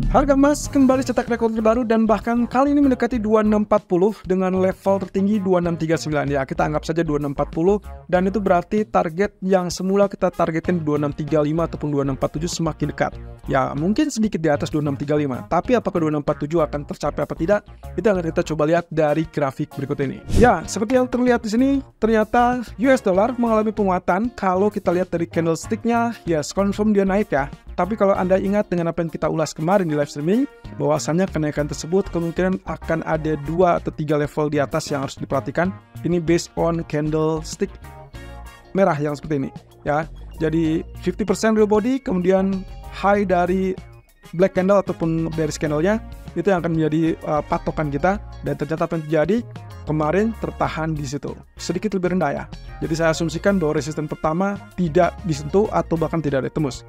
Harga emas kembali cetak rekor terbaru dan bahkan kali ini mendekati 2640 dengan level tertinggi 2639. Ya, kita anggap saja 2640 dan itu berarti target yang semula kita targetkan 2635 ataupun 2647 semakin dekat. Ya, mungkin sedikit di atas 2635, tapi apakah 2647 akan tercapai apa tidak? Itu akan kita coba lihat dari grafik berikut ini. Ya, seperti yang terlihat di sini, ternyata US dollar mengalami penguatan. Kalau kita lihat dari candlestick-nya, yes, confirm dia naik ya. Tapi kalau Anda ingat dengan apa yang kita ulas kemarin di live streaming, bahwasannya kenaikan tersebut kemungkinan akan ada 2 atau 3 level di atas yang harus diperhatikan. Ini based on candlestick merah yang seperti ini ya. Jadi 50% real body, kemudian high dari black candle ataupun bearish candle-nya, itu yang akan menjadi patokan kita. Dan ternyata apa yang terjadi kemarin tertahan di situ, sedikit lebih rendah ya. Jadi saya asumsikan bahwa resisten pertama tidak disentuh atau bahkan tidak ditembus.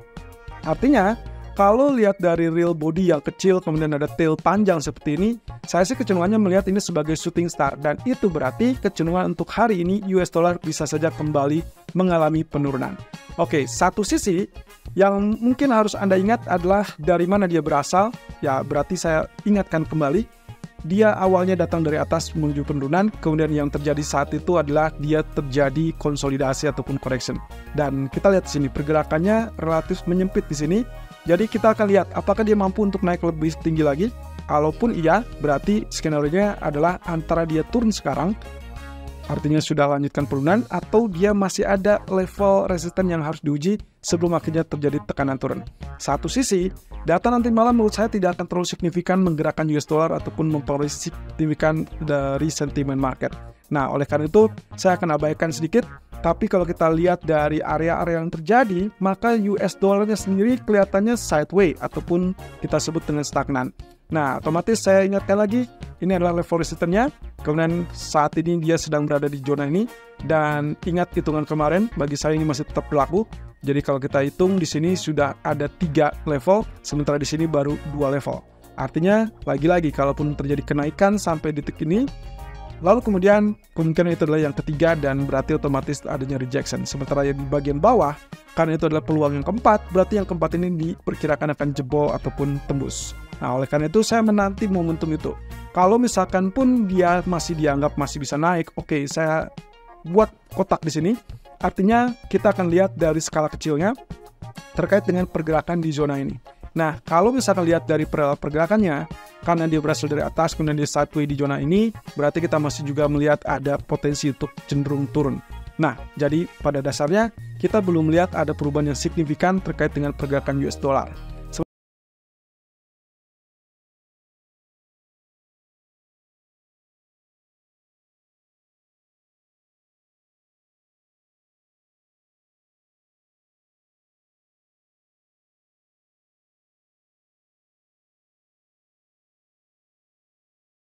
Artinya, kalau lihat dari real body yang kecil, kemudian ada tail panjang seperti ini, saya sih kecenderungannya melihat ini sebagai shooting star. Dan itu berarti kecenderungan untuk hari ini US dollar bisa saja kembali mengalami penurunan. Oke, satu sisi yang mungkin harus Anda ingat adalah dari mana dia berasal. Ya, berarti saya ingatkan kembali, dia awalnya datang dari atas menuju penurunan, kemudian yang terjadi saat itu adalah dia terjadi konsolidasi ataupun correction. Dan kita lihat di sini pergerakannya relatif menyempit di sini. Jadi kita akan lihat apakah dia mampu untuk naik lebih tinggi lagi. Kalaupun iya, berarti skenario-nya adalah antara dia turun sekarang, artinya sudah lanjutkan penurunan, atau dia masih ada level resisten yang harus diuji sebelum akhirnya terjadi tekanan turun. Satu sisi, data nanti malam menurut saya tidak akan terlalu signifikan menggerakkan US dollar ataupun mempengaruhi signifikan dari sentimen market. Nah, oleh karena itu, saya akan abaikan sedikit. Tapi kalau kita lihat dari area-area yang terjadi, maka US dollarnya sendiri kelihatannya sideways ataupun kita sebut dengan stagnan. Nah, otomatis saya ingatkan lagi, ini adalah level resistennya. Kemudian saat ini dia sedang berada di zona ini. Dan ingat hitungan kemarin, bagi saya ini masih tetap berlaku. Jadi kalau kita hitung di sini sudah ada 3 level, sementara di sini baru 2 level. Artinya, lagi-lagi kalaupun terjadi kenaikan sampai detik ini, lalu kemudian kemungkinan itu adalah yang ketiga dan berarti otomatis adanya rejection. Sementara yang di bagian bawah, karena itu adalah peluang yang keempat, berarti yang keempat ini diperkirakan akan jebol ataupun tembus. Nah, oleh karena itu saya menanti momentum itu. Kalau misalkan pun dia masih dianggap masih bisa naik, oke, saya buat kotak di sini. Artinya kita akan lihat dari skala kecilnya terkait dengan pergerakan di zona ini. Nah, kalau misalkan lihat dari pergerakannya, karena dia berasal dari atas, kemudian dia sideways di zona ini, berarti kita masih juga melihat ada potensi untuk cenderung turun. Nah, jadi pada dasarnya kita belum melihat ada perubahan yang signifikan terkait dengan pergerakan US dollar.